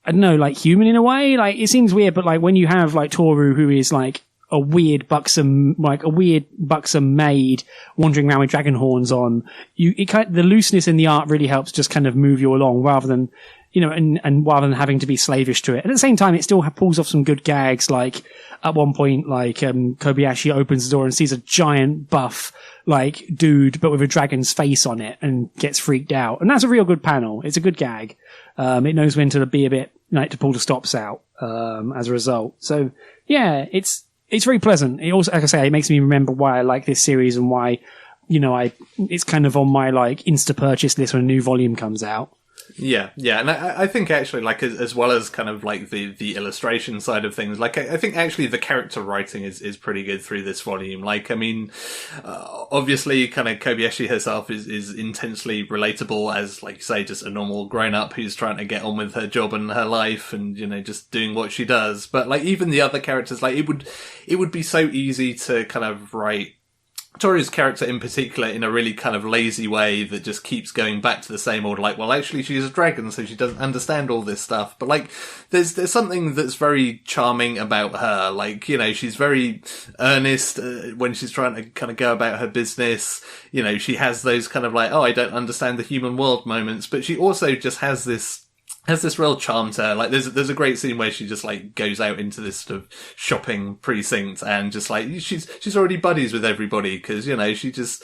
I don't know, like, human in a way. Like, it seems weird, but like when you have like Toru, who is like a weird buxom maid wandering around with dragon horns on, the looseness in the art really helps just kind of move you along rather than, and rather than having to be slavish to it. And at the same time, it still pulls off some good gags. Like, at one point, like, Kobayashi opens the door and sees a giant buff, like, dude, but with a dragon's face on it and gets freaked out. And that's a real good panel. It's a good gag. It knows when to be a bit, like, to pull the stops out, as a result. So, yeah, it's very pleasant. It also, like I say, it makes me remember why I like this series and why, it's kind of on my, like, insta purchase list when a new volume comes out. Yeah, and I think actually, like, as well as kind of like the illustration side of things, like, I think actually the character writing is pretty good through this volume. Like, I mean, obviously kind of Kobayashi herself is intensely relatable as, like you say, just a normal grown up who's trying to get on with her job and her life and, just doing what she does. But like, even the other characters, like, it would be so easy to kind of write Toru's character in particular in a really kind of lazy way that just keeps going back to the same old, like, well, actually she's a dragon, so she doesn't understand all this stuff. But like, there's something that's very charming about her. Like, she's very earnest when she's trying to kind of go about her business. She has those kind of like, oh, I don't understand the human world moments, but she also just has this real charm to her. Like, there's a great scene where she just like goes out into this sort of shopping precinct and just like she's already buddies with everybody because she just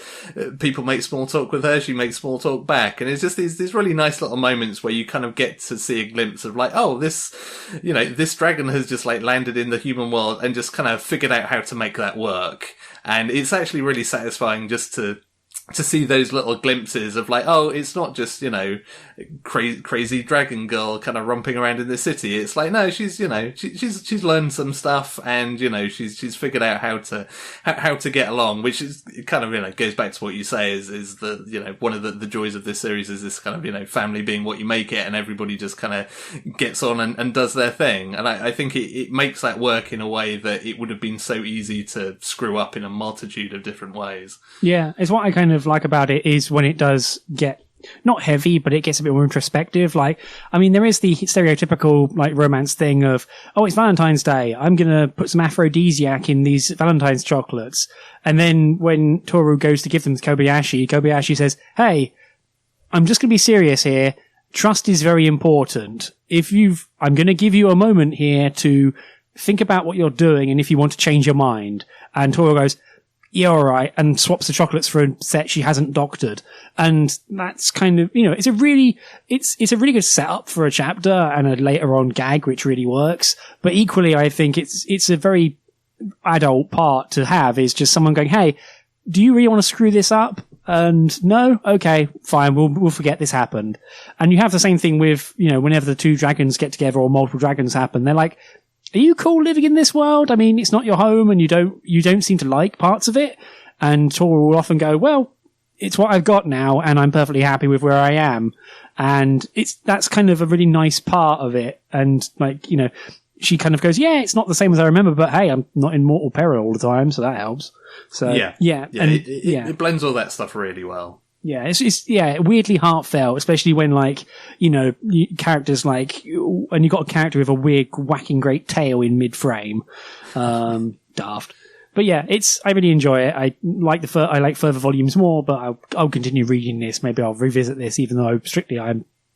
people make small talk with her, she makes small talk back, and it's just these really nice little moments where you kind of get to see a glimpse of like, oh, this dragon has just like landed in the human world and just kind of figured out how to make that work, and it's actually really satisfying just to see those little glimpses of like, oh, it's not just, crazy dragon girl kind of romping around in the city. It's like, no, she's learned some stuff and, she's figured out how to get along, which is kind of, goes back to what you say is the, one of the joys of this series is this kind of, family being what you make it and everybody just kind of gets on and does their thing. And I think it makes that work in a way that it would have been so easy to screw up in a multitude of different ways. Yeah, it's what I kind of like about it is when it does get not heavy, but it gets a bit more introspective. Like, I mean, there is the stereotypical like romance thing of, oh, it's Valentine's Day, I'm gonna put some aphrodisiac in these Valentine's chocolates. And then when Toru goes to give them to Kobayashi says, hey, I'm just gonna be serious here. Trust is very important. I'm gonna give you a moment here to think about what you're doing and if you want to change your mind. And Toru goes, yeah, all right, and swaps the chocolates for a set she hasn't doctored. And that's kind of, it's a really good setup for a chapter and a later on gag, which really works. But equally, I think it's a very adult part to have is just someone going, hey, do you really want to screw this up? And no, okay, fine, we'll forget this happened. And you have the same thing with, whenever the two dragons get together or multiple dragons happen, they're like, are you cool living in this world? I mean, it's not your home and you don't seem to like parts of it. And Tora will often go, well, it's what I've got now and I'm perfectly happy with where I am. And that's kind of a really nice part of it. And she kind of goes, yeah, it's not the same as I remember, but hey, I'm not in mortal peril all the time, so that helps. So it blends all that stuff really well. Yeah, it's weirdly heartfelt, especially when characters and you got a character with a weird whacking great tail in mid-frame, daft. But yeah, I really enjoy it. I like further volumes more, but I'll continue reading this. Maybe I'll revisit this, even though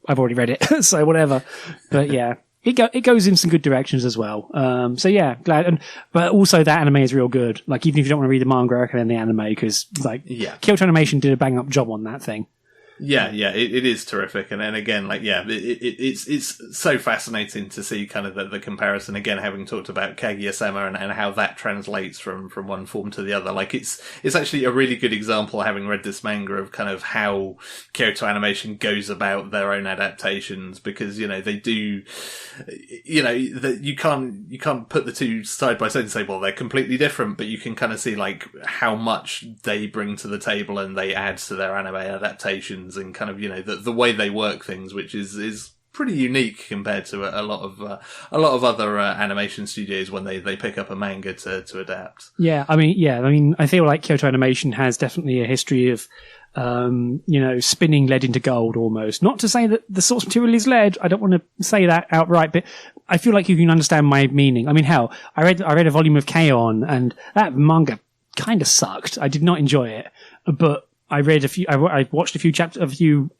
I've already read it, so whatever. But yeah. It goes in some good directions as well. So yeah, glad. But also that anime is real good. Like, even if you don't want to read the manga, I recommend the anime because, Kyoto Animation did a bang up job on that thing. Yeah, it is terrific, and again, it's so fascinating to see kind of the comparison. Again, having talked about Kaguya-Sama and how that translates from one form to the other, it's actually a really good example, having read this manga, of kind of how Kyoto Animation goes about their own adaptations, because they do, you can't put the two side by side and say, well, they're completely different, but you can kind of see how much they bring to the table and they add to their anime adaptations. And kind of the way they work things, which is pretty unique compared to a lot of other animation studios when they pick up a manga to adapt. I mean I feel like Kyoto Animation has definitely a history of spinning lead into gold almost. Not to say that the source material is lead. I don't want to say that outright, but I feel like you can understand my meaning. I mean, hell, I read a volume of K-On! And that manga kind of sucked. I did not enjoy it, but I watched a few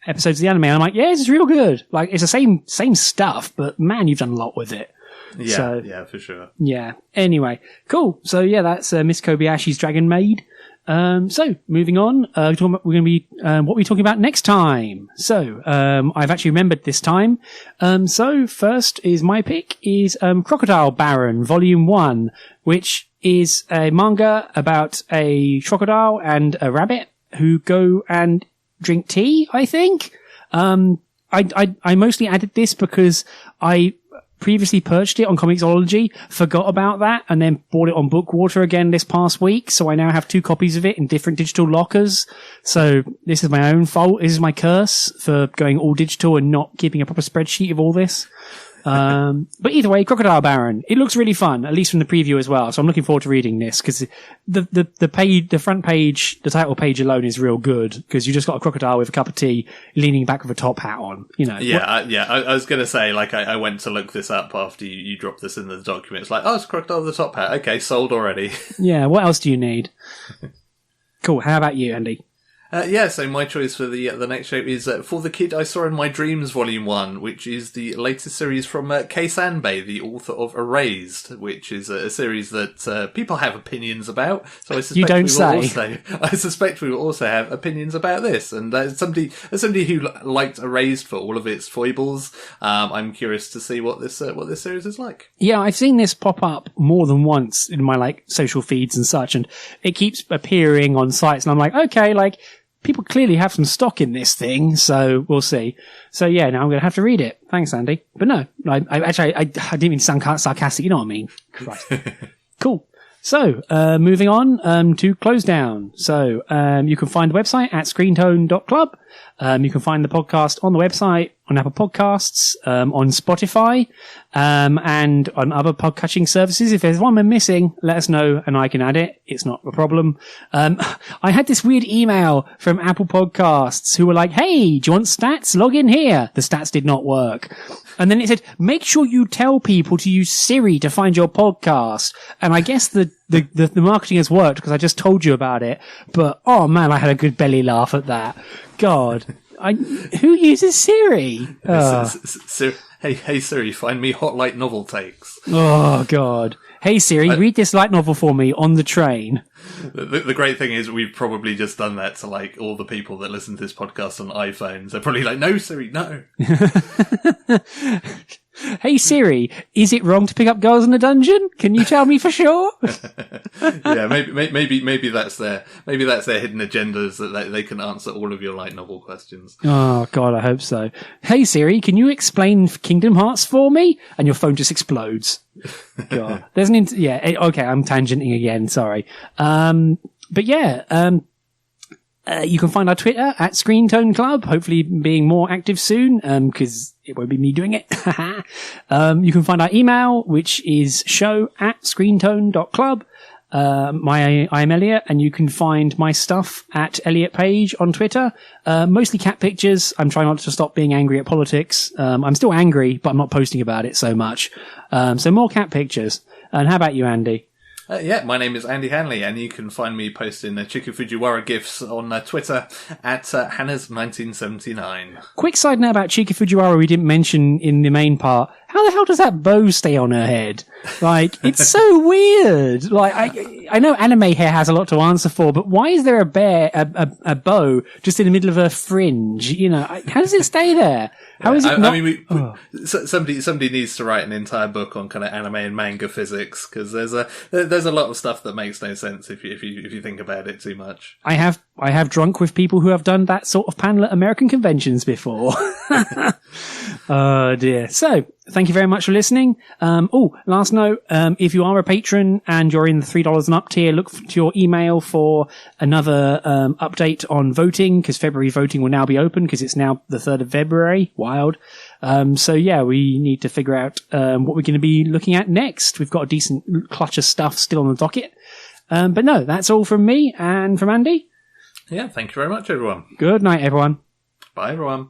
episodes of the anime, and I'm like, yeah, this is real good. Like, it's the same stuff, but man, you've done a lot with it. Yeah, for sure. Yeah. Anyway, cool. So yeah, that's Miss Kobayashi's Dragon Maid. So moving on, we're going to be what we're talking about next time. So I've actually remembered this time. So first is my pick is Crocodile Baron Volume 1, which is a manga about a crocodile and a rabbit who go and drink tea, I think. I mostly added this because I previously purchased it on Comixology, forgot about that, and then bought it on Bookwater again this past week. So I now have 2 copies of it in different digital lockers. So this is my own fault. This is my curse for going all digital and not keeping a proper spreadsheet of all this. But either way, Crocodile Baron, it looks really fun, at least from the preview as well. So I'm looking forward to reading this because the front page, the title page alone is real good because you just got a crocodile with a cup of tea leaning back with a top hat on, I was going to say, I went to look this up after you dropped this in the document. It's it's a crocodile with a top hat. Okay, sold already. Yeah. What else do you need? Cool. How about you, Andy? So my choice for the next show is For the Kid I Saw in My Dreams Volume 1, which is the latest series from Kei Sanbei, the author of Erased, which is a series that people have opinions about. So I suspect we will also have opinions about this. And as somebody who liked Erased for all of its foibles, I'm curious to see what this series is like. Yeah, I've seen this pop up more than once in my social feeds and such, and it keeps appearing on sites, and I'm like, okay, people clearly have some stock in this thing, so we'll see. So yeah, now I'm going to have to read it. Thanks, Andy. But no, I didn't mean to sound sarcastic, you know what I mean? Christ. Cool. So, moving on, to Close Down. So, you can find the website at Screentone.club. You can find the podcast on the website, on Apple Podcasts, on Spotify, and on other podcatching services. If there's one we're missing, let us know and I can add it. It's not a problem. I had this weird email from Apple Podcasts who were like, hey, do you want stats? Log in here. The stats did not work. And then it said, make sure you tell people to use Siri to find your podcast. And I guess the marketing has worked because I just told you about it. But, oh man, I had a good belly laugh at that. God. Who uses Siri? Hey Siri, find me hot light novel takes. Oh God. Hey Siri, read this light novel for me on the train. The great thing is we've probably just done that to all the people that listen to this podcast on iPhones. They're probably like, no Siri, no. Hey Siri, is it wrong to pick up girls in a dungeon? Can you tell me for sure? Yeah, maybe that's their hidden agendas that they can answer all of your light novel questions. Oh God, I hope so. Hey Siri, can you explain Kingdom Hearts for me? And your phone just explodes. God, there's okay, I'm tangenting again. Sorry. But yeah, you can find our Twitter at Screentone Club, hopefully being more active soon, because it won't be me doing it. You can find our email, which is show@screentone.club. I'm Elliot, and you can find my stuff at Elliot Page on Twitter. Mostly cat pictures. I'm trying not to stop being angry at politics. I'm still angry, but I'm not posting about it so much. So more cat pictures. And how about you, Andy? Yeah, my name is Andy Hanley, and you can find me posting Chika Fujiwara GIFs on Twitter at Hannah's1979. Quick side note about Chika Fujiwara we didn't mention in the main part. How the hell does that bow stay on her head? Like, it's so weird. Like, I know anime hair has a lot to answer for, but why is there a bow just in the middle of her fringe? You know, how does it stay there? How is it not? I mean, somebody needs to write an entire book on kind of anime and manga physics, because there's a lot of stuff that makes no sense if you think about it too much. I have drunk with people who have done that sort of panel at American conventions before. Oh dear. So, thank you very much for listening. Last note, if you are a patron and you're in the $3 and up tier, look to your email for another update on voting, because February voting will now be open, because it's now the 3rd of February. Wild. So yeah, we need to figure out what we're going to be looking at next. We've got a decent clutch of stuff still on the docket. But no, that's all from me and from Andy. Yeah, thank you very much, everyone. Good night, everyone. Bye, everyone.